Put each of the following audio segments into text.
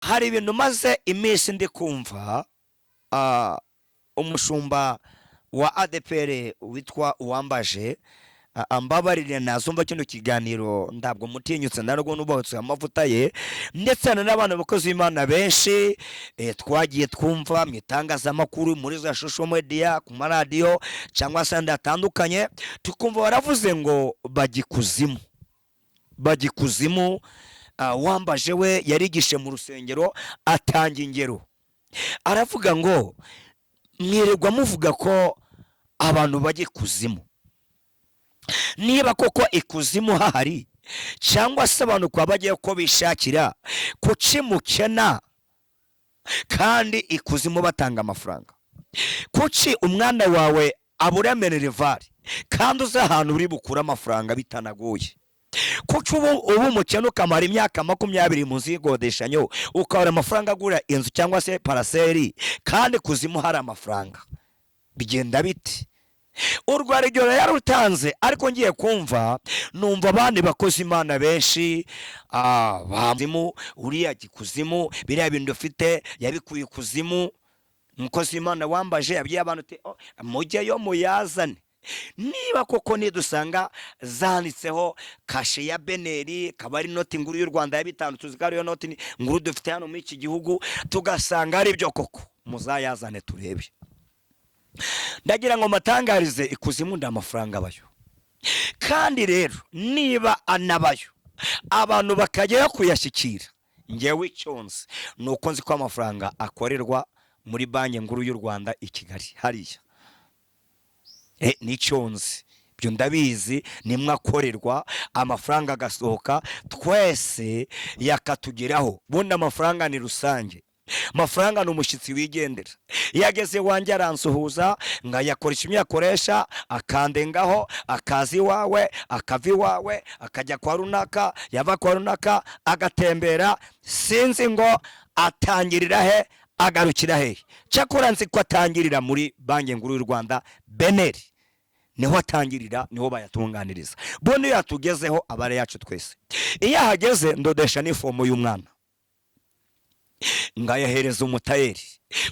hari ibintu maze iminsi ndi kumva, ah, umushumba wa ADPR witwa Uwambaje, ambabarire nazumva kino kiganiro ntabwo mutinyutse narwo nubatse amavuta ye, ndetse n'abana bakozi b'Imana benshi twagiye twumva mu itangazamakuru, muri za social media, ku maradiyo cyangwa se andi atandukanye, tukumva baravuze ngo bagikuzimu. Wambaje we yarigishe mu rusengero, atanga ingero, aravuga ngo mwirirwa muvuga ko abantu bajya ikuzimu. Niba koko ikuzimu hahari, cyangwa se abantu kwa bagiye ko bishakira, kuki mukena kandi ikuzimu batanga amafaranga? Kuki umwana wawe abura minervari kandi uzi ahantu uri bukura amafaranga bitanagoye? Kuki ubu umukene ukamara imyaka 20 munsi y'igodeshanyo, ukabura amafaranga agura inzu cyangwa se paraseri, kandi kuzimu hari amafaranga? Bigenda biti? Urwa rigero yarutanze, ariko ngiye kumva numva abandi bakozi Imana benshi bamuzimu, uriya gikuzimu, biriya bintu ufite yabikuye kuzimu. Umukozi Imana Wambaje yabwiye abantu ati mujyeyo muyazane. Niba koko nidusanga zanditseho kashe ya Beneri, kabari noti nguru y'u Rwanda ya 5, tuzikari yo noti nguru dufite hano muri iki gihugu, tugasanga ari byo koko, muzayazane turebe. Ndagira ngo matangarize, ikuzimu nda amafaranga abayo. Kandi rero niba anabayo, abantu bakajya kuyashyikira, ngewe icyonse nuko nzi ko amafaranga akorerwa muri banki nkuru y'u Rwanda i Kigali hariya. Nicyonze byo ndabizi, nimwe akorerwa, amafaranga agasohoka, twese yakatugeraho. Bundi amafaranga ni rusange, amafaranga ni umushyitsi wigendera. Yageze wanjye aransuhuza, ngayakoresha imyakoresha, akandengaho, akazi iwawe, akavi iwawe, akajya kwa runaka, yava kwa runaka, agatembera, sinzi ngo atangirira he, agarukira he. Cyakora nzi ko atangirira muri banki nkuru y'u Rwanda Beneri, niho atangirira, niho bayatunganiriza. Bone yatugezeho abare yacu twese. Iyo hageze ndodesha n'ifomo y'umwana, ngayahereza umutayeri,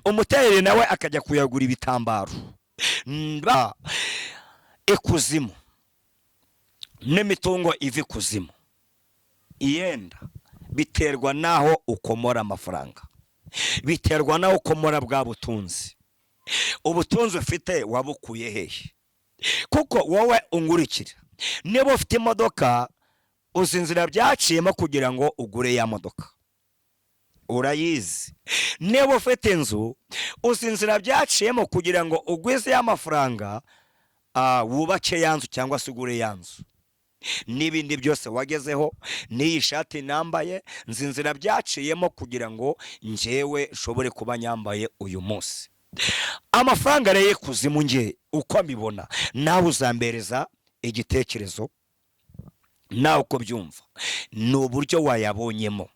umutayeri nawe akajya kuyagura ibitambaro. Ikuzimu n'imitungo ivi kuzimu, iyenda biterwa naho ukomora amafaranga, biterwa naho ukomora bwa butunzi. Ubutunzi ufite wabukuye hehe? Kuko wowe ungurikira, niba ufite imodoka, uzinzira byaciyemo kugira ngo ugure ya modoka, urayizi. Niba ufite inzu, uzinzira byaciyemo kugira ngo ugwize y'amafaranga, wubake yanzu cyangwa se ugure yanzu. N'ibindi byose wagezeho, n'iyi shati nambaye, nzinzira byaciyemo kugira ngo njyewe nshobore kuba nyambaye uyu munsi. Amafaranga reye kuzimu nge uko mbibona, nawe uzambereza igitekerezo, nawe uko byumva, ni uburyo wayabonyemo.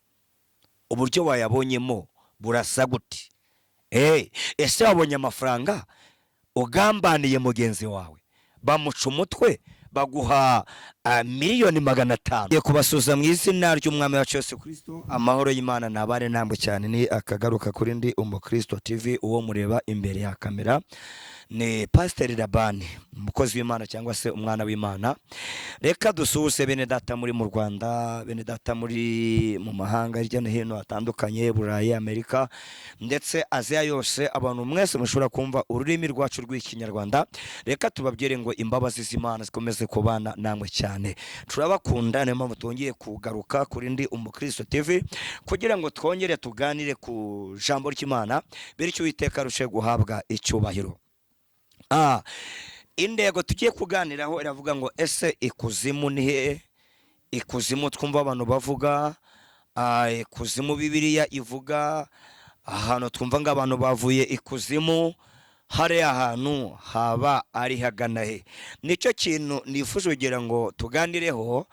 Uburyo wayabonyemo burasa gute? Ese wabonye amafaranga ugambaniye mugenzi wawe, bamuca umutwe, baguha miliyoni 500. Kubasuza mu izina ry'umwami wacu Yesu Kristo, amahoro y'Imana nabare namwe cyane. Ni akagaruka kuri ndi Umukristo TV, uwo mureba imbere ya kamera ni Pastor Labani, umukozi w'Imana cyangwa se umwana w'Imana. Reka dusuhuze bene data muri mu Rwanda, bene data muri mu mahanga hirya no hino hatandukanye, Burayi, Amerika ndetse Aziya yose, abantu mwese mushobora kumva ururimi rwacu rw'ikinyarwanda. Reka tubabwire ngo imbabazi z'Imana zikomeze kubana namwe cyane. Turabakunda, niyo mpamvu twongeye kugaruka kuri ndi Umukristo TV kugira ngo twongere tuganire ku jambo ry'Imana, bityo Uwiteka rushe guhabwa icyubahiro. Indego tugiye kuganiraho iravuga ngo ese ikuzimu ni he? Ikuzimu twumva abantu bavuga, ikuzimu Bibiliya ivuga, ahantu twumva ngo abantu bavuye ikuzimu, hari ahantu haba ari hagana he? Nicyo kintu nifuje kugira ngo tuganireho,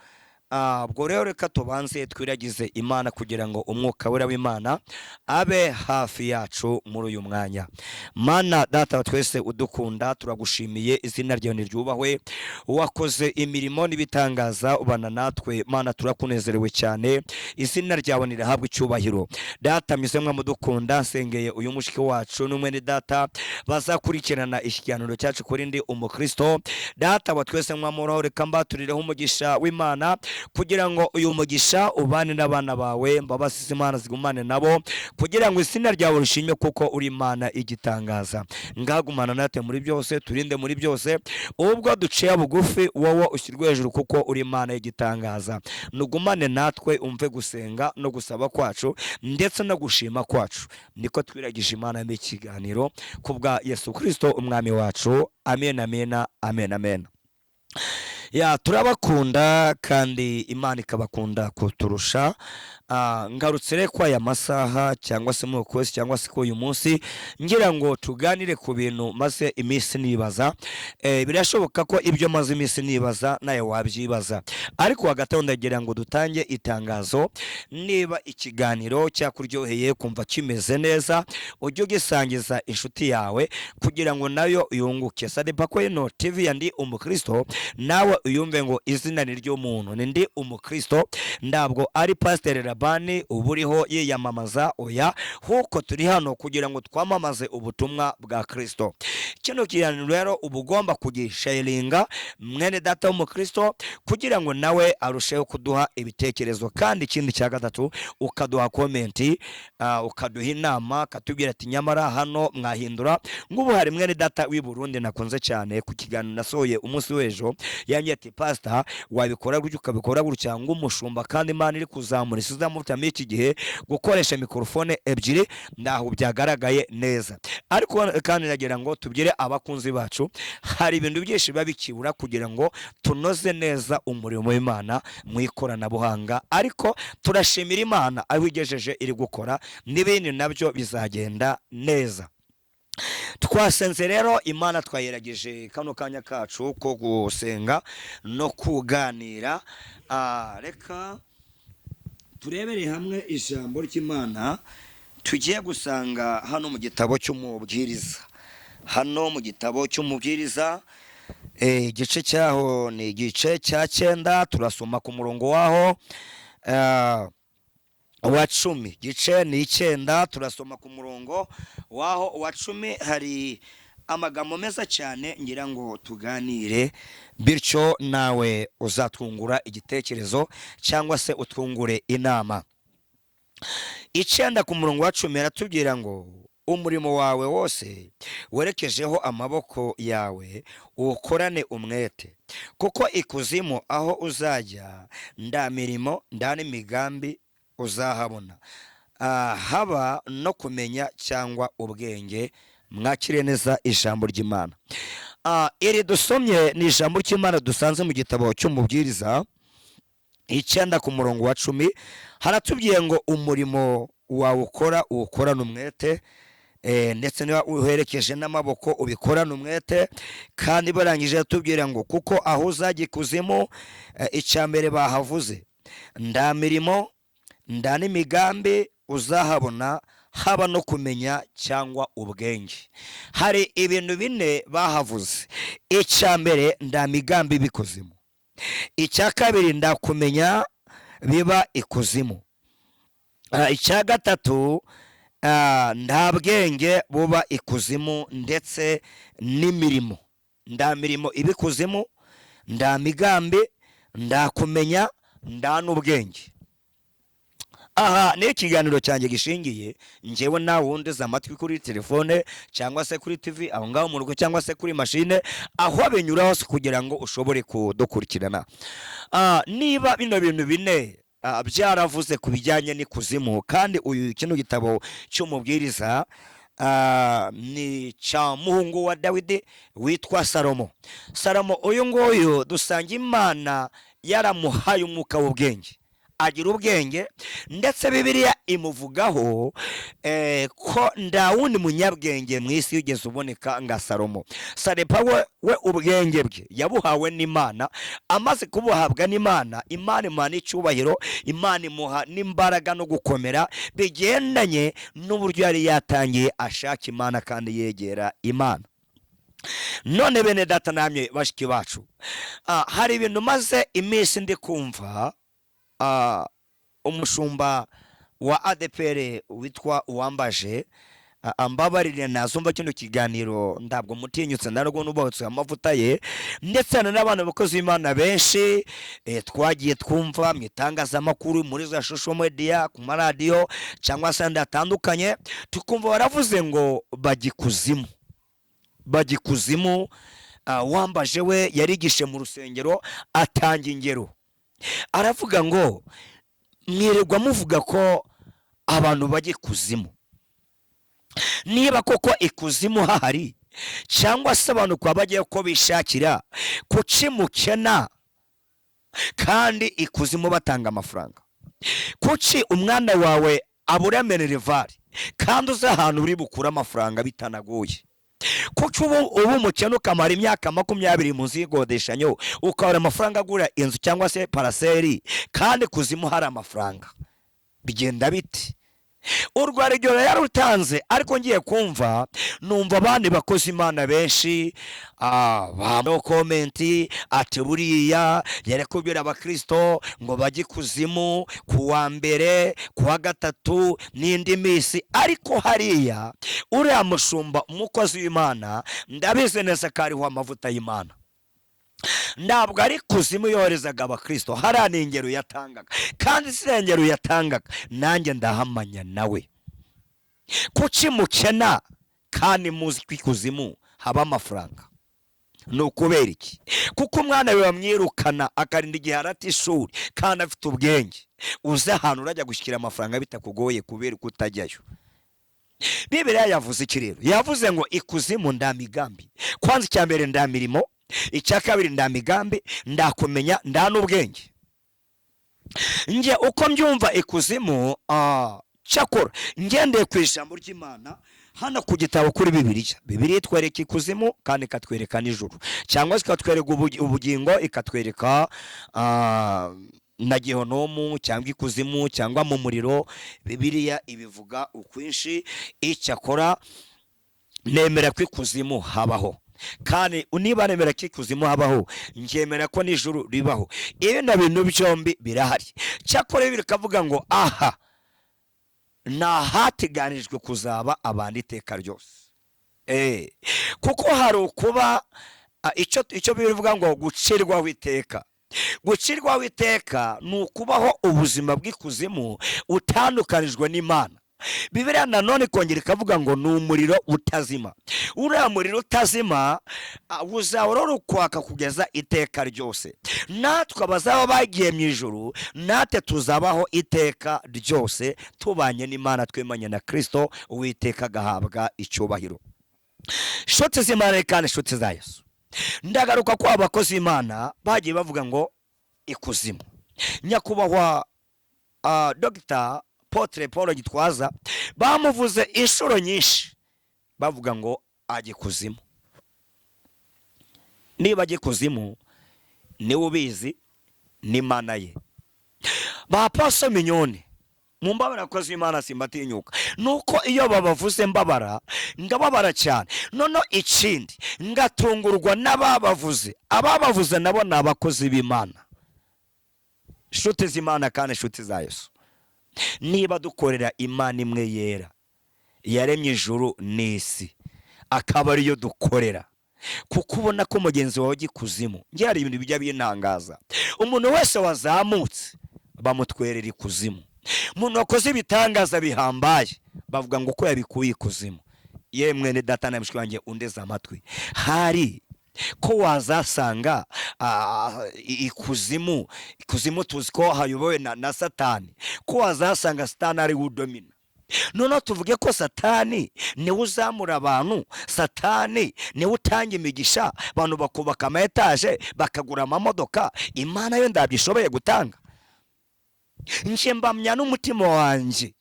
ubwo rero reka tubanze twiragize Imana kugira ngo umwuka wera w'Imana abe hafi yacu muri uyu mwanya. Mana data wa twese udukunda, turagushimiye, izina ryawe niryubahwe, wakoze imirimo n'ibitangaza ubana natwe. Mana turakunezerewe cyane, izina ryawe nirahabwa icyubahiro. Data mwiza mudukunda, nsengeye uyu mushiki wacu n'umwene data bazakurikirana ikiganiro cyacu kuri Ndi Umukristo. Data wa twese mwamuraho, reka mbaturireho umugisha w'Imana kugira ngo uyu mugisha ubane n'abana bawe, mbabasize Imana zigumane nabo kugira ngo izina ryawe rishimye, kuko uri Imana igitangaza. Ngagumana natwe muri byose, turinde muri byose, ubwo duciye bugufi wowe ushyirwe hejuru, kuko uri Imana igitangaza. Nugumane natwe, umve gusenga no gusaba kwacu ndetse no gushima kwacu, niko twiragije Imana mu kiganiro kubwa Yesu Kristo umwami wacu. Amen, amen, amen, amen. Turabakunda kandi Imana ikabakunda kuturusha. Ngarutse rero kwa aya masaha cyangwa se mu kwezi cyangwa se ko uyu munsi ngira ngo tuganire ku bintu maze iminsi nibaza. Birashoboka ko ibyo maze iminsi nibaza nawe wabyibaza, ariko hagati aho ndagira ngo dutange itangazo. Niba ikiganiro cyakuryoheye kumva kimeze neza, ujye ugisangiza inshuti yawe kugira ngo nayo yunguke. Sadipa ko ino TV ya Ndi Umukristo nawe uyumve ngo izina ni ry'umuntu, ni Ndi Umukristo, ndabwo ari Pastor Rabani uburiho yiyamamaza. Oya, huko turi hano kugira ngo twamamaze ubutumwa bwa Kristo. Kino kiganiro rero ubugomba kugisharinga mwene data w'Umukristo kugira ngo nawe arusheho kuduha ibitekerezo, kandi ikindi cya gatatu ukaduha komenti, ukaduha inama, katubwira ati nyamara hano mwahindura. Ngubu hari mwene data w'i Burundi nakunze cyane ku kiganiro nasohoye umunsi w'ejo, yangiye ati pastor wabikora gutyo ukabikora gutya ngo umushumba, kandi Imana iri kuzamura isizamufitamo iki gihe gukoresha mikrofone ebyiri, ndaho byagaragaye neza. Ariko kandi nagira ngo tubyire abakunzi bacu, hari ibintu byinshi biba bikibura kugira ngo tunoze neza umurimo w'Imana mu ikoranabuhanga, ariko turashimira Imana aho igejeje iri gukora, n'ibindi nabyo bizagenda neza. Twasenze rero Imana, twayerageje kano kanya kacu ko gusenga no kuganira. Reka turebere hamwe ijambo ry'Imana tugiye gusanga hano mu gitabo cy'Umubwiriza. Hano mu gitabo cy'Umubwiriza, igice cyaho ni igice cya 9, turasoma ku murongo waho wa 10. Gice ni 9, turasoma ku murongo waho wa 10. Hari amagambo meza cyane ngira ngo tuganire, bityo nawe uzatwungura igitekerezo cyangwa se utwungure inama. 9 ku murongo wa 10 aratubwira ngo umurimo wawe wose werekejeho amaboko yawe ukorane umwete, kuko ikuzimu aho uzajya nda mirimo nda n'imigambi uzahabona, haba no kumenya cyangwa ubwenge. Mwakire neza ijambo ry'Imana. Iri dusomye ni ijambo ry'Imana dusanze mu gitabo cy'Umubwiriza 9 ku murongo wa 10. Haratubwiye ngo umurimo wawe ukora uwukorane umwete, ndetse niba uherekeje n'amaboko ubikorane umwete. Kandi barangije atubwira ngo kuko aho uzajya ikuzimu, icyambere bahavuze nda mirimo nda n'imigambi uzahabona, haba no kumenya cyangwa ubwenge. Hari ibintu bine bahavuze. Icyambere nda migambi bikuzimu, icya kabiri nda kumenya biba ikuzimu, icya gatatu nda bwenge buba ikuzimu, ndetse n'imirimo. Nda mirimo ibikuzimu, nda migambi, nda kumenya, nda n'ubwenge. Aha ni ikiganiro cyanjye gishingiye njyewe nawe wundeze amatwi kuri telefone cyangwa se kuri TV, aho ngaho mu rugo cyangwa se kuri mashine, aho binyura hose kugira ngo ushobore kudukurikirana. Niba bino bintu bine byaravuze ku bijyanye n'ikuzimu, kandi uyu kino gitabo cy'Umubwiriza ni cya muhungu wa Dawidi witwa Salomo. Salomo uyu nguyu dusanga Imana yaramuhaye umwuka w'ubwenge, agira ubwenge, ndetse Bibiliya imuvugaho ko nta wundi munyabwenge mu isi yigeze uboneka nka Salomo. Salomo we ubwenge bwe yabuhawe n'Imana, amaze kubuhabwa n'Imana, Imana imuha n'icyubahiro, Imana imuha n'imbaraga no gukomera bigendanye n'uburyo yari yatangiye ashaka Imana kandi yegera Imana. None bene data namwe bashiki bacu, hari ibintu maze iminsi ndi kumva umushumba wa ADPR witwa Uwambaje, ambabarire nazumva kino kiganiro ntabwo mutinyutse ndarwo n'ubotse amavuta ye, ndetse n'abantu bakoze Imana benshi twagiye twumva mu itangazamakuru, muri za social media, ku maradiyo cyangwa se ndatandukanye, tukumva baravuze ngo bagikuzimu. Uwambaje we yarigishe mu rusengero, atanga ingero, aravuga ngo mwirirwa muvuga ko abantu bajya ikuzimu. Niba koko ikuzimu hahari, cyangwa se abantu kwa bagiye ko bishakira, kuki mukena kandi ikuzimu batanga amafaranga? Kuki umwana wawe abura minervari kandi uzi ahantu uri bukura amafaranga bitanagoye? Kuki ubu umukene ukamara imyaka 20 mu zigodeshanyo ukabura amafaranga agura inzu cyangwa se paraseri, kandi kuzimu hari amafaranga? Bigenda biti? Urwo rugero yarutanze, ariko ngiye kumva numva abandi bakoze Imana benshi bambaye komenti ati buriya yari kubwira abakristo ngo bajye kuzimu kuwa mbere, kuwa gatatu n'indi minsi. Ariko hariya uriya mushumba umukozi w'Imana ndabizi neza ko ariho amavuta y'Imana, ntabwo ari kuzimu yoherezaga abakristo. Hariya ni ingero yatangaga, kandi si ingero yatangaga nanjye ndahamanya nawe. Kuki mukena kandi muzi ko ikuzimu haba amafaranga? Ni ukubera iki? Kuko umwana we bamwirukana akarinda igihe arata ishuri kandi afite ubwenge, uzi ahantu urajya gushyikira amafaranga bitakugoye kubera kutajyayo. Bibiliya yavuze iki rero? Yavuze ngo ikuzimu nda migambi. Kwanza icya mbere nda mirimo, icya kabiri nda migambi, ndakumenya, nda n'ubwenge. Nje uko mbyumva ikuzimu, cyakora ngendeye ku ijambo ry'Imana hano ku gitabo kuri Bibiliya itwereka ikuzimu kandi ikatwereka n'ijuru, cyangwa se ikatwereka ubugingo, ikatwereka na Gehonomu cyangwa ikuzimu cyangwa mu muriro. Bibiliya ibivuga ukwinshi. Icyakora nemera ko ikuzimu habaho, kandi niba nemera ko ikuzimu habaho, ngemera ko n'ijuru ribaho. Ibyo bintu byombi birahari. Cyakora bikavuga ngo aha nahateganijwe kuzaba abandi iteka ryose. Kuko hari ukuba icyo bivuga ngo gucirwaho iteka. Gucirwaho iteka ni ukubaho ubuzima bw'ikuzimu utandukanijwe n'Imana. Bibiliya nanone kongera ikavuga ngo ni umuriro utazima. Uriya muriro utazima uzahora uri kwaka kugeza iteka ryose. Natwe abazaba bagiye mu ijuru, natwe tuzabaho iteka ryose tubanye n'Imana, twemanye na Kristo, Uwiteka agahabwa icyubahiro. Nshuti z'Imana kandi nshuti za Yesu, ndagaruka ko abakozi b'Imana bagiye bavuga ngo ikuzimu. Nyakubahwa Dr. Apotre Paul Gitwaza bamuvuze inshuro nyinshi bavuga ngo ajye kuzimu. Niba ajye kuzimu niwe ubizi n'Imana ye. Ba Pastor Mignone mumbabara akoze Imana simbatinyuka, nuko iyo babavuze mbabara, ngababara cyane. Nono ikindi ngatungurwa n'ababavuze. Ababavuze nabo ni abakozi b'Imana. Nshuti z'Imana kandi nshuti za Yesu, niba dukorera Imana imwe yera yaremye ijuru n'isi, akaba ariyo dukorera, kuko ubona ko mugenzi wawe gikuzimu, ngiye hari ibintu bijya bintangaza. Umuntu wese wazamutse bamutwerera ikuzimu. Umuntu wakoze ibitangaza bihambaye bavuga ngo ko yabikuye ikuzimu. Yemwe ne data na mshiki wanjye undeza amatwi, hari ko wazasanga ikuzimu tuzi ko hayobowe na Satani, ko wazasanga Satani ari udomina. None tuvuge ko Satani niwe uzamura abantu, Satani niwe utanga imigisha, abantu bakubaka ama etaje, bakagura amamodoka. Imana yo ndabyishoboye gutanga? nje mbamya n'umutima wanjye,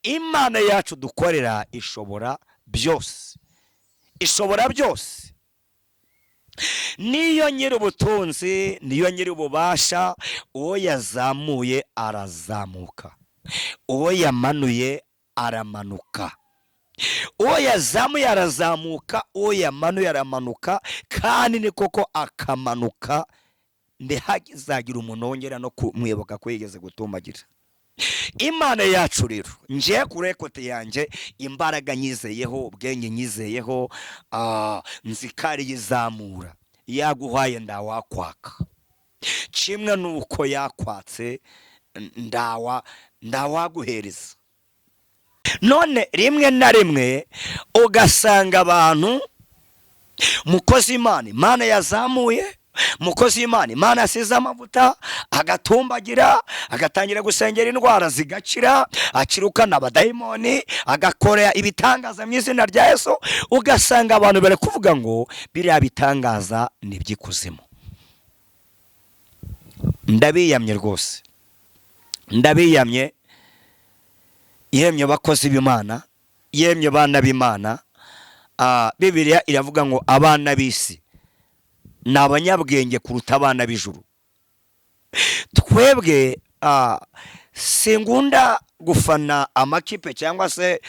Imana yacu dukorera ishobora byose, ishobora byose. Niyo nyiri ubutunzi, niyo nyiri ububasha. Uwo yazamuye arazamuka, uwo yamanuye aramanuka. Uwo yazamuye arazamuka, uwo yamanuye aramanuka, kandi ni koko akamanuka. Ntihazagira umuntu wongera no kumwibuka ko yigeze gutumbagira. Imana yacu rero, nje kure kote yanjye, imbaraga nyizeyeho, ubwenge nyizeyeho, nzikari yizamura. Yaguhaye ndawakwaka, kimwe nuko yakwatse ndawaguhereza. None rimwe na rimwe ugasanga abantu, mukozi Imana yazamuye, mukozi Imana Imana yasize amavuta, agatumbagira, agatangira gusengera indwara zigakira, akirukana abadayimoni, agakora ibitangaza mu izina rya Yesu. Ugasanga abantu bari kuvuga ngo biriya bitangaza ni by'ikuzimu. Ndabiyamye rwose, ndabiyamye, yemye bakozi b'Imana, yemye bana b'Imana. Bibiliya iravuga ngo abana b'isi ni abanyabwenge kuruta abana b'ijuru. Twebwe singunda gufana amakipe cyangwa se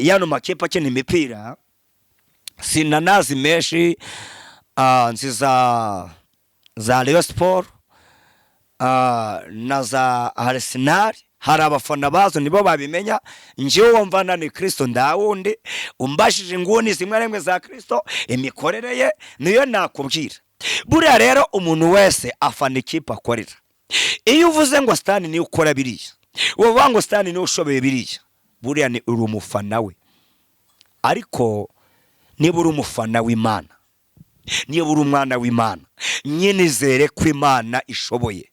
yano makipe akina imipira, sinanazi menshi, nziza za Rayon Sport na za Arsenal. Hari abafana bazo nibo babimenya. Njyewe wumvana ni Kristo ndawundi, umbashije inguni zimwe rimwe za Kristo, imikorere ye niyo nakubwira. Buriya rero umuntu wese afana ikipe akorera. Iyo uvuze ngo Stan ni ukora biriya, uvuga ngo Stan ni ushoboye biriya, buriya ni uri umufana we. Ariko niba uri umufana w'Imana, niba uri umwana w'Imana, nyine izere ko Imana ishoboye.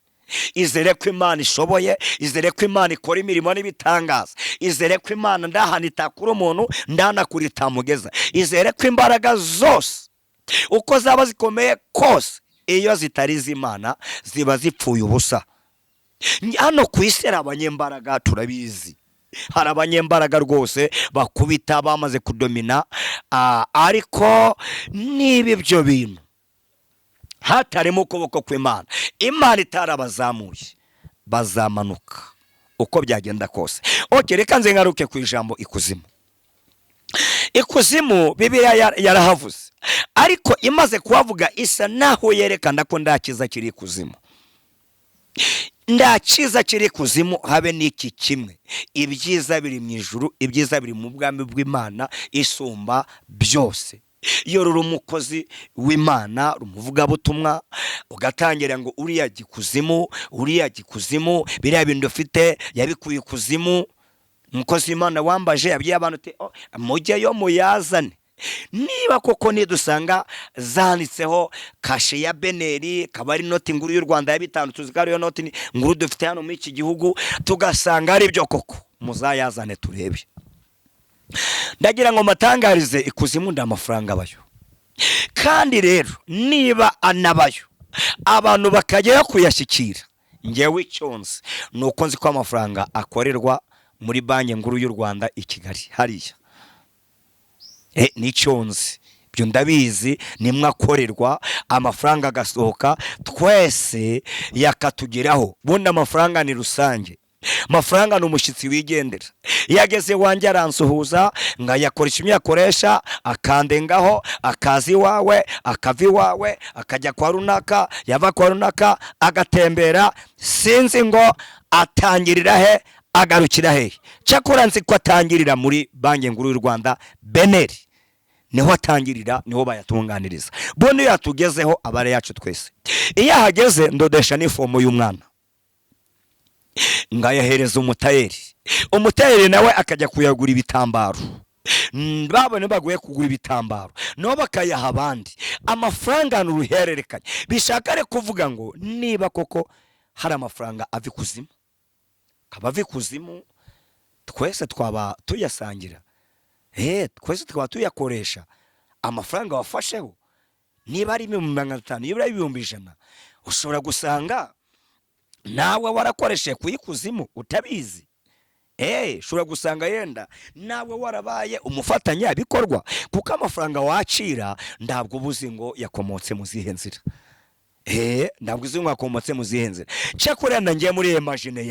Izere ko Imana ishoboye, izere ko Imana ikora imirimo n'ibitangaza, izere ko Imana ndahana itakura umuntu, ndanakura itamugeza. Izere ko imbaraga zose uko zaba zikomeye kose, iyo zitari iz'Imana ziba zipfuye ubusa. Hano ku isi hari abanyembaraga, turabizi, hari abanyembaraga rwose bakubita bamaze kudomina, ariko niba ibyo bintu hatarimo ukuboko kw'Imana, Imana itarabazamuye, bazamanuka uko byagenda kose. Reka nze ngaruke ku ijambo ikuzimu. Ikuzimu Bibiliya yarahavuze, ariko imaze kuhavuga isa naho yerekana ko ndakiza kiri ikuzimu. Ndakiza kiri ikuzimu habe n'iki kimwe. Ibyiza biri mu ijuru, ibyiza biri mu bwami bw'Imana isumba byose. Iyo ruri umukozi w'Imana, rumuvuga butumwa, ugatangira ngo uriya gikuzimu, uriya gikuzimu, biriya bintu ufite yabikuye ikuzimu. Umukozi w'Imana wambaje yabwiye abantu ati mujyeyo muyazane. Niba koko nidusanga zanditseho kashe ya Beneri, kaba ari noti nguru y'u Rwanda ya 5, tuzi ko ariyo noti nguru dufite hano muri iki gihugu, tugasanga ari byo koko, muzayazane turebe. Ndagira ngo matangarize ikuzimu nda amafaranga abayo. Kandi rero niba anabayo, abantu bakajya kuyashyikira, ngewe icyonzi nuko nzi ko amafaranga akorerwa muri banki nkuru y'u Rwanda i Kigali hariya. Nicyonzi byo ndabizi, nimwe akorerwa, amafaranga agasohoka, twese yakatugeraho. Bundi amafaranga ni rusange, amafaranga ni umushyitsi wigendera. Yageze wanjye aransuhuza, ngayakoresha imyakoresha, akandengaho, akazi iwawe, akava iwawe, akajya kwa runaka, yava kwa runaka, agatembera, sinzi ngo atangirira he, agarukira he. Cyakora nzi ko atangirira muri banki nkuru y'u Rwanda Beneri, niho atangirira, niho bayatunganiriza. Bone yatugezeho abare yacu twese. Iyo ahageze ndodesha n'ifomo y'umwana, ngayahereza umutayeri, umutayeri nawe akajya kuyagura ibitambaro. Babone baguye kugura ibitambaro, no bakayaha abandi. Amafaranga n'uruhererekanye. Bishakare kuvuga ngo niba koko hari amafaranga ava ikuzimu, kabava ikuzimu, twese twaba tuyasangira. Twese twaba tuyakoresha. Amafaranga wafasheho niba ari 500, niba ari 1,100, ushobora gusanga nawe warakoresheje kuyikuzimu utabizi. Ushobora gusanga yenda nawe warabaye umufatanyabikorwa, kuko amafaranga wakira ntabwo ubuzi ngo yakomotse mu zihe nzira. Ntabwo uzi ngo yakomotse mu zihe nzira. Cyakora nanjye muri imagine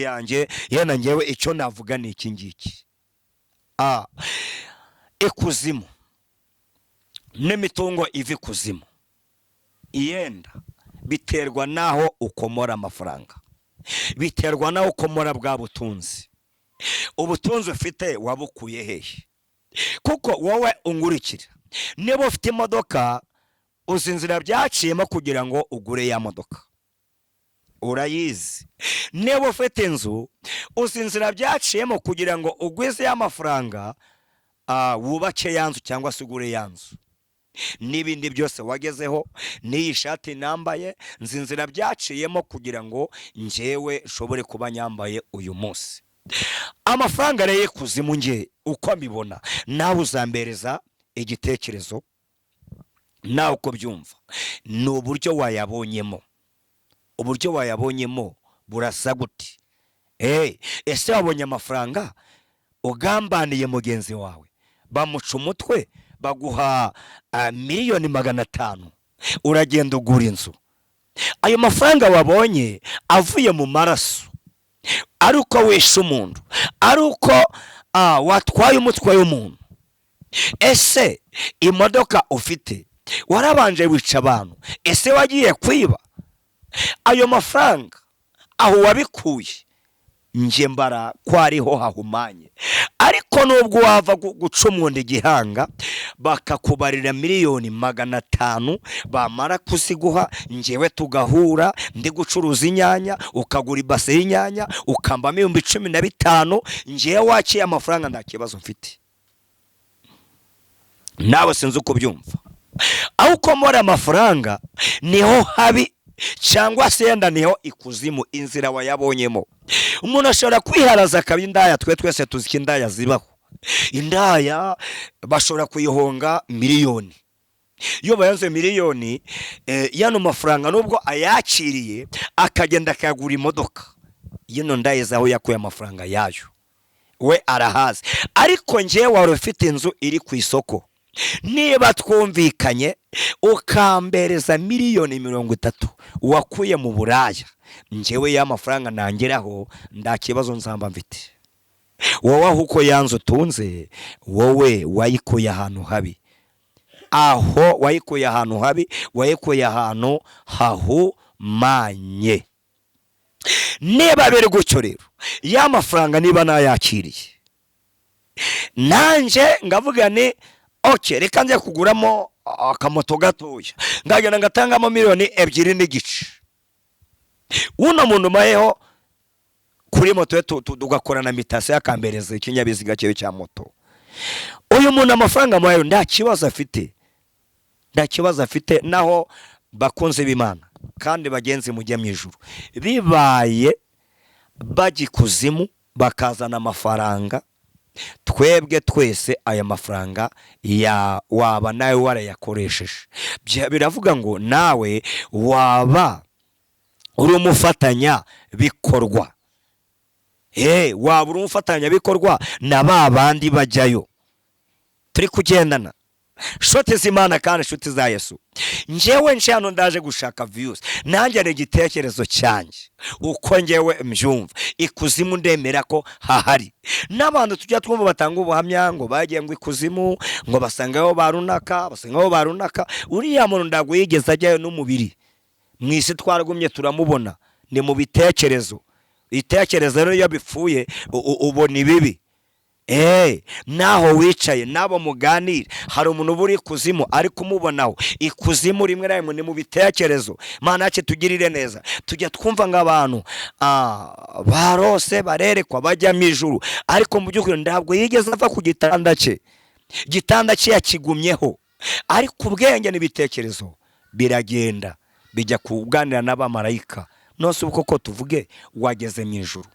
yanjye yenda ngewe icyo navuga ni iki ngiki. Ikuzimu n'imitungo iva ikuzimu yenda biterwa naho ukomora amafaranga, biterwa naho ukomora bwa butunzi. Ubutunzi ufite wabukuye hehe? Kuko wowe ungurikira, niba ufite imodoka uzi inzira byaciyemo kugira ngo ugure ya modoka, urayizi. Niba ufite inzu uzi inzira byaciyemo kugira ngo ugwize y'amafaranga wubake ya nzu cyangwa se ugure ya nzu. N'ibindi byose wagezeho, n'iyi shati nambaye nzi inzira byaciyemo kugira ngo njyewe nshobore kuba nyambaye uyu munsi. Amafaranga rero y'ikuzimu nge uko mbibona, nawe uzambereza igitekerezo nawe uko byumva. Ni uburyo wayabonyemo. Uburyo wayabonyemo burasa gute? Ese wabonye amafaranga ugambaniye mugenzi wawe, bamuca umutwe baguha miliyoni 500, uragenda ugura inzu. Ayo mafaranga wabonye avuye mu maraso, ari uko wishe umuntu, ari uko watwaye umutwe w'umuntu. Ese imodoka ufite warabanje wica abantu, ese wagiye kwiba? Ayo mafaranga aho wabikuye nje mbara ko ariho hahumanye. Ariko nubwo wava guca umuntu igihanga bakakubarira miliyoni 500, bamara kuziguha njyewe tugahura ndi gucuruza inyanya, ukagura ibase y'inyanya ukambamo 15,000, njyewe waciye amafaranga nta kibazo mfite. Nawe sinzi uko byumva. Aho ukomora amafaranga niho habi, cyangwa se yenda niho ikuzimu inzira wayabonyemo. Umuntu ashobora kwiharaza akaba indaya. Twese tuzi ko indaya zibaho. Indaya bashobora kuyihonga miliyoni. Iyo bayanze miliyoni, yano mafaranga nubwo ayakiriye akagenda akagura imodoka, yino ndaye zaho yakuye amafaranga yayo we arahazi. Ariko njyewe wari ufite inzu iri ku isoko, niba twumvikanye ukambereza miliyoni 30 wakuye mu buraya, njyewe ya mafaranga nangeraho nda kibazo nzamba mfite. Wowe aho uko yanzu utunze, wowe wayikuye ahantu habi. Aho wayikuye ahantu habi, wayikuye ahantu hahumanye. Niba biri gutyo rero, ya mafaranga niba nayakiriye, nanje ngavuga ni reka nje kuguramo akamoto gatoya, ngagenda ngatangamo miliyoni 2.5. Uno muntu mayeho kuri moto tugakorana mitase yakambereza ikinyabiziga cyewe cya moto. Uyu muntu amafaranga mayo nda kibazo afite, naho bakunze b'Imana kandi bagenzi mujye mu ijuru bibaye bagikuzimu bakazana amafaranga, twebwe twese aya mafaranga ya waba nawe warayakoresheje. Biravuga ngo nawe waba uri umufatanya bikorwa. Waba uri umufatanya bikorwa na babandi bajyayo turi kugendana. Nshuti z'Imana kandi nshuti za Yesu, njyewe nshano ndaje gushaka views, nanjye ari igitekerezo cyanjye uko njyewe mbyumva. Ikuzimu ndemera ko hahari. N'abantu tujya twumva batanga ubuhamya ngo bagiye ngo ikuzimu, ngo basangaho barunaka. Uriya muntu ndago yigeze ajyayo n'umubiri. Mwisi twaragumye turamubona, ni mu bitekerezo. Itekerezo rero yabipfuye ubona ibibi. Naho wicaye nabo muganira, hari umuntu buri kuzimu ari kumubonaho. Ikuzimu rimwe na rimwe ni mu bitekerezo. Mana yacu tugirire neza, tujya twumva nk'abantu barose barerekwa bajya mu ijuru, ariko mu by'ukuri ntabwo yigeze ava ku gitanda cye yakigumyeho. Ariko ubwenge n'ibitekerezo biragenda bijya kuganira n'abamarayika. Nose uko ko tuvuge wageze mu ijuru.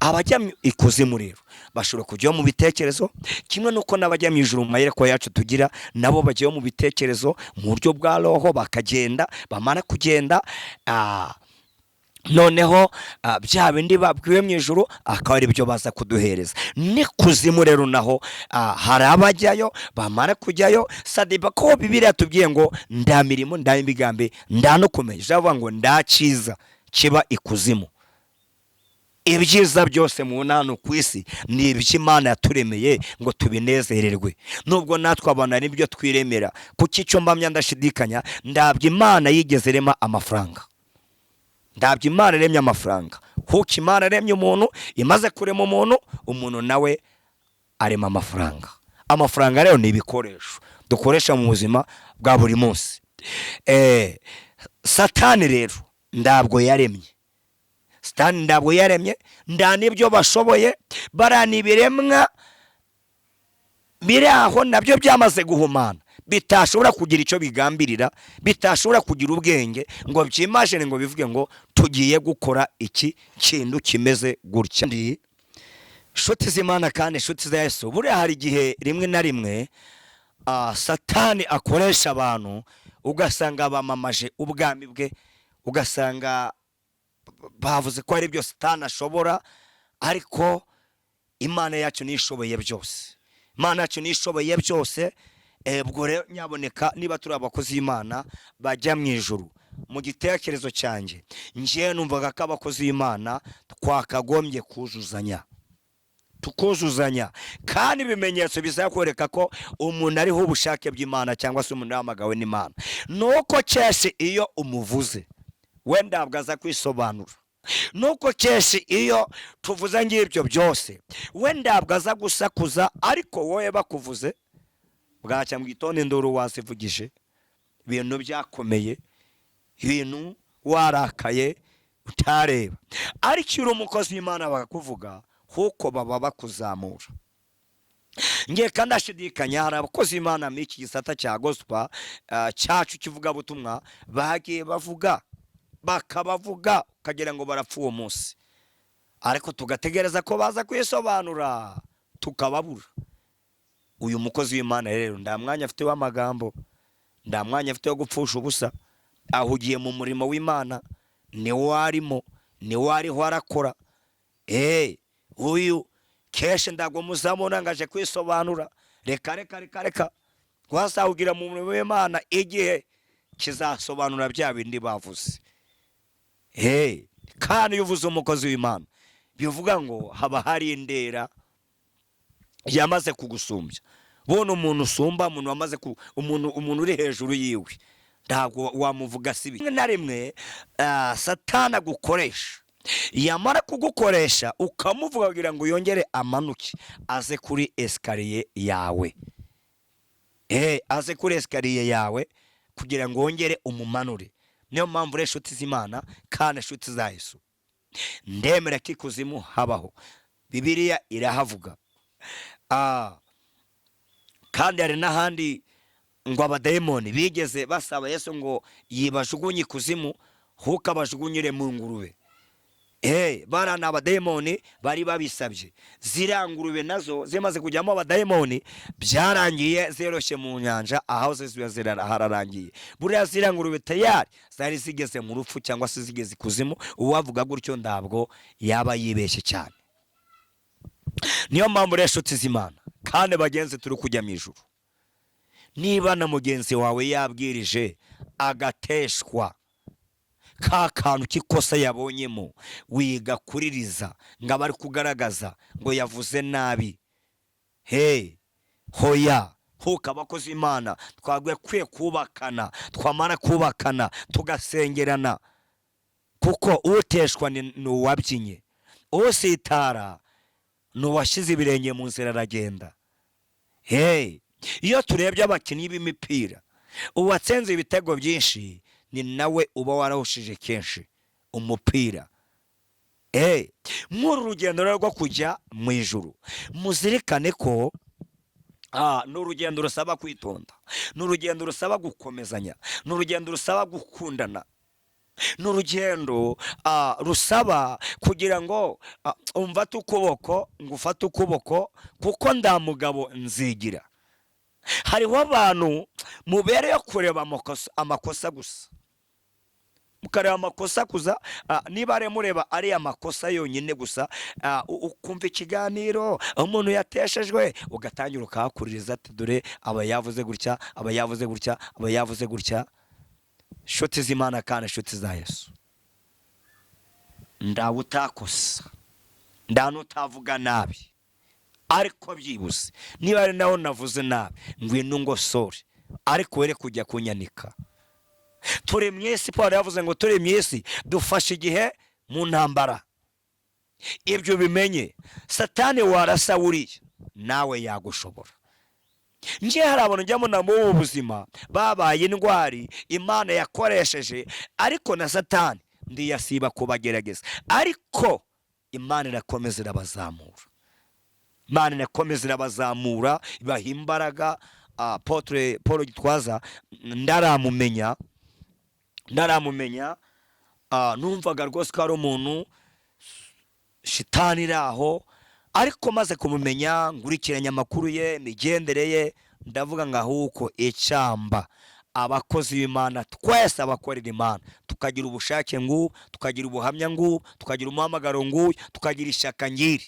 Abajya ikuzimu rero bashobora kujya mu bitekerezo, kimwe nuko n'abajya mu ijuru mayereko yacu tugira nabo bajya mu bitekerezo mu buryo bwa roho, bakagenda. Bamara kugenda noneho bya bindi babwiwe mu ijuru akaba ari byo baza kuduhereza. N'ikuzimu rero naho hari abajyayo, bamara kujyayo sadiba ko Bibiliya tubwiye ngo nda mirimo nda imigambi nda no kumenya, javuga ngo nda cyiza kiba ikuzimu. Ibyiza byose mu nano ku isi ni iby'Imana yaturemeye ngo tubinezererwe, nubwo natwe abana nibyo twiremera. Kuki icyo mbamya ndashidikanya, ndabyo Imana yigeze rema amafaranga, ndabyo Imana remye amafaranga. Kuko Imana remye umuntu, imaze kurema umuntu, umuntu nawe arema amafaranga. Amafaranga rero ni ibikoresho dukoresha mu buzima bwa buri munsi. Satani rero ndabwo yaremye, Satani ndabwo yaremye, nda nibyo bashoboye, barani biremwa biri aho nabyo byamaze guhumana, bitashobora kugira icyo bigambirira, bitashobora kugira ubwenge ngo byimagine ngo bivuge ngo tugiye gukora iki kintu kimeze gutya. Ndi nshuti z'Imana kandi nshuti za Yesu, buriya hari igihe rimwe na rimwe Satani akoresha abantu, ugasanga bamamaje ubwami bwe, ugasanga bavuze ko ari byo Satani ashobora, ariko Imana yacu nishoboye byose. Imana yacu nishoboye byose. Ubwo rero nyaboneka niba turi abakozi b'Imana bajya mu ijuru, mu gitekerezo cyanjye ngiye numvaga ko abakozi b'Imana twakagombye kuzuzanya, tukuzuzanya, kandi ibimenyetso bizakwereka ko umuntu ariho ubushake bw'Imana cyangwa se umuntu yahamagawe n'Imana. Nuko cyese iyo umuvuze wenda abwaza kwisobanura, nuko cyese iyo tuvuze ngibyo byose wenda abwaza gusakuza, ariko wowe bakuvuze bwacya mu gitondo induru wasivugije, ibintu byakomeye, ibintu warakaye utareba, ariko uri umukozi w'Imana bakakuvuga kuko baba bakuzamura. Ngiye kandi ashidikanya hari abakozi b'Imana muri iki gisata cya gospel cyacu kivuga butumwa bagiye bavuga bakabavuga ukagira ngo barapfa uwo munsi, ariko tugategereza ko baza kwisobanura tukababura. Uyu mukozi w'Imana rero nda mwanya afite w'amagambo, nda mwanya afite wo gupfusha ubusa, ahugiye mu murimo w'Imana, ni warimo, ni wariho arakora. Uyu keshe ndago muzamona ngaje kwisobanura, reka wasahugira mu murimo w'Imana igihe kizasobanura bya bindi bavuze. Kandi yuvuze umukozi w'Imana bivuga ngo haba hari indera yamaze kugusumbya. Bona umuntu usumba, umuntu wamaze umuntu uri hejuru yiwe, ntabwo wamuvuga sibi. Na rimwe Satani agukoresha, yamara kugukoresha ukamuvuga kugira ngo yongere amanuke aze kuri esikariye yawe, aze kuri esikariye yawe kugira ngo wongere umumanure. Niyo mpamvu rero nshuti z'Imana kandi nshuti za Yesu, ndemera ko ikuzimu habaho, Bibiliya irahavuga. Kandi hari n'ahandi ngo abadayimoni bigeze basaba Yesu ngo yibajugunye ikuzimu, huka bajugunyire mu ngurube. Barana abadayimoni bari babisabye, zirangurube nazo zimaze kujyamo abadayimoni, byarangiye zeroshye mu nyanja, aho hararangiye. Buriya zirangurube tayari zari zigeze mu rupfu cyangwa se zigeze ikuzimu. Uwavuga gutyo ndabwo yaba yibeshye cyane. Niyo mpamvu rero nshuti z'Imana kandi bagenzi turi kujya mu ijuru, niba na mugenzi wawe yabwirije agateshwa ka kantu k'ikosa yabonyemo, wiga kuririza ngo abari kugaragaza ngo yavuze nabi. Hoya, huka abakozi b'Imana twagakwiye kubakana, twamara kubakana tugasengerana, kuko uteshwa ni uwabyinye, usitara nuwashyize ibirenge mu nzira aragenda. Iyo turebye abakinnyi b'imipira, uwatsinze ibitego byinshi ni nawe uba warahushije kenshi umupira. Muri urugendo rwo kujya mu ijuru, muzirikane ko ni urugendo rusaba kwitonda, ni urugendo rusaba gukomezanya, ni urugendo rusaba gukundana, ni urugendo rusaba kugira ngo umfate ukuboko, ngo ufate ukuboko, kuko nda mugabo nzigira. Hariho abantu mubereyo kureba amakosa gusa, mukareba amakosa kuza niba ari mureba ari amakosa yonyine gusa, ukumva ikiganiro umuntu yateshejwe ugatangira ukahakuririza ati dore aba yavuze gutya, aba yavuze gutya, aba yavuze gutya. Nshuti z'Imana kandi nshuti za Yesu, ndawe utakosa, ndano utavuga nabi, ariko byibuze niba ari naho navuze nabi ngwino ngosore, ariko were kujya kunyanika. Turi mwisi, Paul yavuze ngo turi mwisi dufashe igihe mu ntambara. Ibyo bimenye, Satani warasa uriya nawe yagushobora. Nje hari abantu njyamo na mu buzima babaye indwari Imana yakoresheje, ariko na Satani ndiyasiba kubagerageza, ariko Imana irakomeza irabazamura. Imana irakomeza irabazamura, ibaha imbaraga. Apotre Paul Gitwaza ndaramumenya, numvaga rwose ko ari umuntu shitani iraho, ariko maze kumumenya ngurikiranya amakuru ye, imigendere ye, ndavuga ngo ahuko icamba abakozi b'Imana twese abakorera Imana tukagira ubushake ngubu, tukagira ubuhamya ngubu, tukagira umuhamagaro ngubu, tukagira ishyaka ngiri.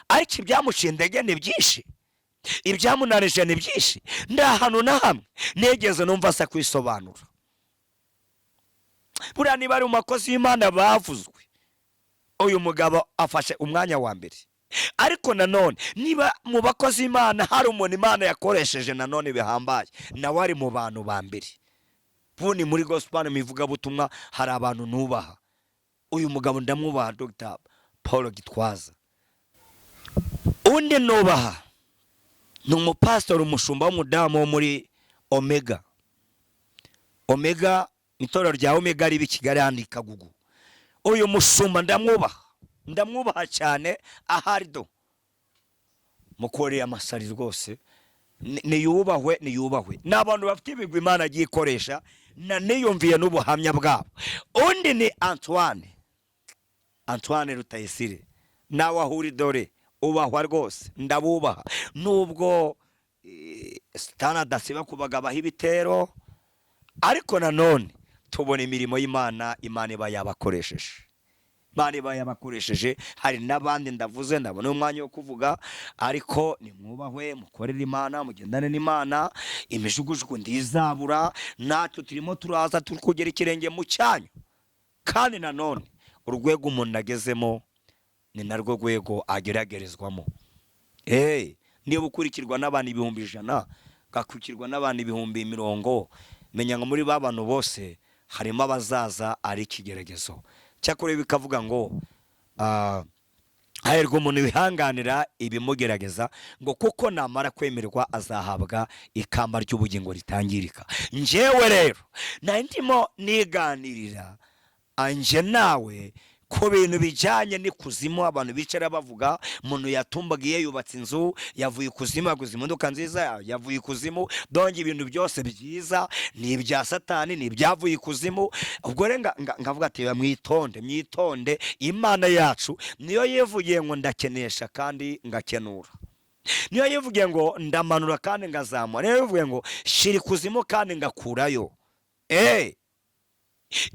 Ariko ibyamushindege ni byinshi, ibyamunanije ni byinshi, ndahantu na hamwe negeze numva asa kwisobanura. Buriya niba ari umukozi w'Imana bavuzwe, uyu mugabo afashe umwanya wa mbere. Ariko nanone niba mu bakozi b'Imana hari umuntu Imana yakoresheje nanone bihambaye, nawe ari mu bantu ba mbere. Buni muri gospel mivuga butumwa hari abantu nubaha. Uyu mugabo ndamwubaha, Dr. Paul Gitwaza. Undi nubaha ni umupastor, umushumba w'umudamu wo muri Omega. Omega, itorero rya Omega ribi Kigali handi Kagugu. Uyu mushumba ndamwubaha cyane, aharido mukoreye amasari rwose, niyubahwe. N'abantu bafite ibigwi Imana agiye ikoresha, na niyumviye n'ubuhamya bwabo. Undi ni Antoine Rutayisire, nawe ahuri dore ubahwa rwose, ndabubaha. Nubwo Satani adasiba kubagabaho ibitero, ariko nanone tubona imirimo y'Imana, Imana iba yabakoresheje. Hari n'abandi ndavuze, ndabona umwanya wo kuvuga, ariko nimwubahwe, mukorere Imana, mugendane n'Imana. Imijugujugu ndizabura, natwe turimo turaza turi kugera ikirenge mu cyanyu. Kandi nanone urwego umuntu agezemo ni narwo rwego ageragerezwamo. Niba ukurikirwa n'abantu 100,000, gakurikirwa n'abantu 50,000, menya ngo muri babantu bose harimo abazaza ari ikigeragezo. Cyakora bikavuga ngo hahirwa umuntu wihanganira ibimugerageza, ngo kuko namara kwemerwa azahabwa ikamba ry'ubugingo ritangirika. Njyewe rero ndimo niganirira anje nawe ku bintu bijyanye n'ikuzimu. Abantu bicara bavuga umuntu yatumbagiye, yubatse inzu, yavuye ikuzimu, yaguze imodoka nziza, yavuye ikuzimu. Donge ibintu byose byiza ni ibya Satani, ni ibyavuye ikuzimu. Ubwo rero ngavuga ati mwitonde, Imana yacu niyo yivugiye ngo ndakenesha kandi ngakenura, niyo yivugiye ngo ndamanura kandi ngazamura, niyo yivugiye ngo shira ikuzimu kandi ngakurayo.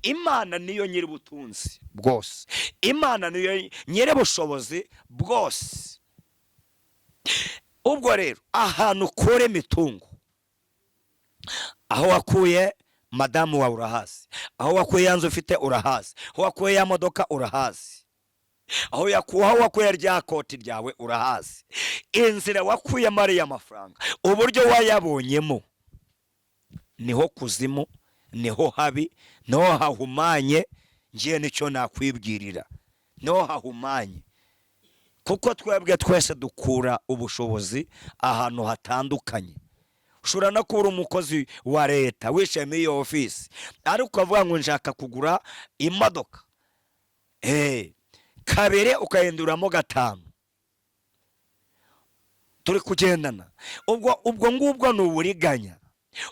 Imana niyo nyiri ubutunzi bwose, Imana niyo nyiri bushobozi bwose. Ubwo rero ahantu ukure imitungo, aho wakuye madamu wawe urahazi, aho wakuye yanzu ufite urahazi, aho wakuye ya modoka urahazi, aho wakuye rya koti ryawe urahazi, inzira wakuye mariya amafaranga, uburyo wayabonyemo, niho kuzimu, niho habi, niho hahumanye. Ngiye nicyo nakwibwirira, niho hahumanye, kuko twebwe twese dukura ubushobozi ahantu hatandukanye. Ushobora no kuba umukozi wa leta wicaye muri iyo ofisi, ariko ukavuga ngo nshaka kugura imodoka, kabere ukahinduramo 5, turi kugendana. Ubwo ngubwo ni uburiganya.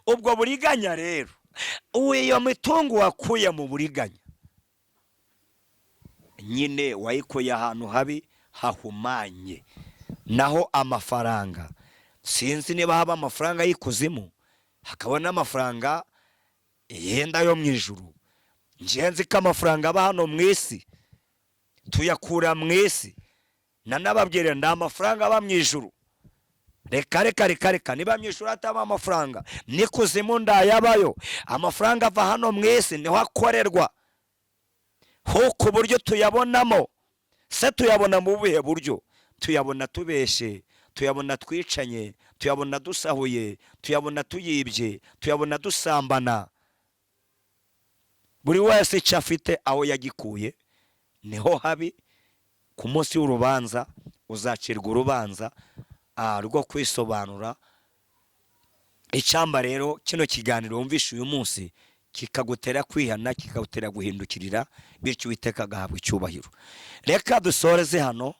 Ubwo buriganya rero, iyo mitungo wakuye mu buriganya nyine wayikuye ahantu habi hahumanye. Naho amafaranga, sinzi niba haba amafaranga y'ikuzimu, hakaba n'amafaranga yenda yo mu ijuru. ngenzi ko amafaranga aba hano mu isi tuyakura mu isi, nanababwire nta mafaranga aba mu ijuru. Reka reka reka reka, niba mu ijuru hataba amafaranga n'ikuzimu ndayabayo. Amafaranga ava hano mu isi niho akorerwa, ho ku buryo tuyabonamo. Se tuyabona mu buhe buryo? Tuyabona tubeshe, tuyabona twicanye, tuyabona dusahuye, tuyabona tuyibye, tuyabona dusambana. Buri wese icyo afite aho yagikuye niho habi. Ku munsi w'urubanza uzacirwa urubanza rwo kwisobanura. Icyamba rero kino kiganiro wumvishe uyu munsi kikagutera kwihana, kikagutera guhindukirira, bityo Uwiteka agahabwa icyubahiro. Reka dusoreze hano.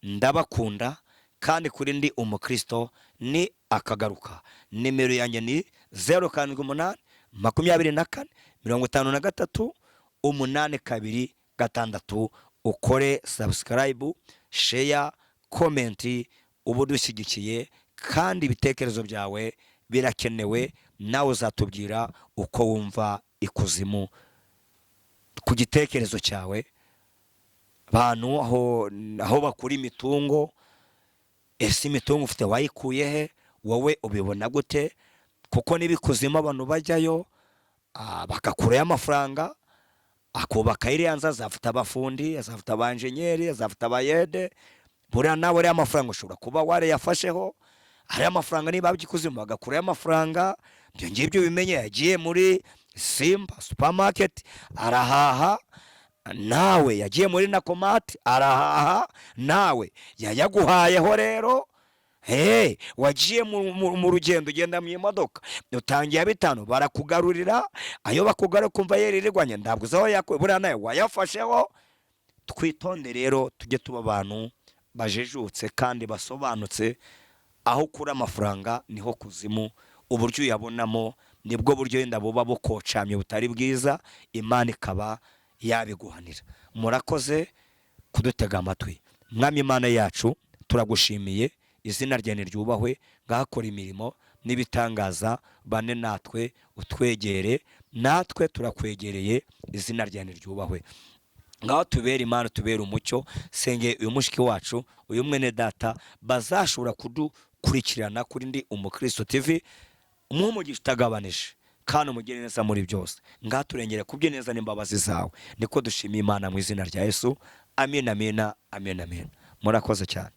Ndabakunda kandi kuri ndi umukristo ni akagaruka. Nimero yanjye ni 078 24 53 826. Ukore subscribe, share, comment, ubu dushyigikiye kandi ibitekerezo byawe birakenewe. Nawe uzatubwira uko wumva ikuzimu ku gitekerezo cyawe. Bantu aho bakura imitungo, ese imitungo ufite wayikuye he? Wowe ubibona gute? Kuko n'ibikuzimu abantu bajyayo bakakurayo amafaranga, akubaka iriya nzu, azafite abafundi, azafite abanjenyeri, azafite abayede. Buriya nawe ariya mafaranga ushobora kuba warayafasheho. Ariya mafaranga niba by'ikuzimu bagakurayo amafaranga, ibyo ngibyo bimenye yagiye muri Simba supermarket arahaha, nawe yagiye muri Nakomati arahaha, nawe yayaguhayeho. Rero wagiye mu rugendo, ugenda mu imodoka, utangiye 5 barakugarurira. Ayo bakugaruye kumva yeririrwanye, ntabwo uzaho yakuye, buriya nawe wayafasheho. Twitonde rero, tujye tuba abantu bajejutse kandi basobanutse. Aho kura amafaranga niho kuzimu. Uburyo uyabonamo nibwo buryo yenda buba bukocamye butari bwiza, Imana ikaba yabiguhanira. Murakoze kudutega amatwi. Mwami Imana yacu, turagushimiye, izina ryawe ryubahwe. Ngakora imirimo n'ibitangaza, bane natwe, utwegere, natwe turakwegereye, izina ryawe ryubahwe. Ngaho tubere Imana, tubere umucyo. Senge uyu mushiki wacu, uyu mwene data, bazashobora kudukurikirana kuri Ndi Umukristo TV. Umugisha utagabanije kandi umugire neza muri byose. Ngaho turengere kubye neza n'imbabazi zawe. Niko dushimiye Imana mu izina rya Yesu. Amen, amen, amen, amen. Murakoze cyane.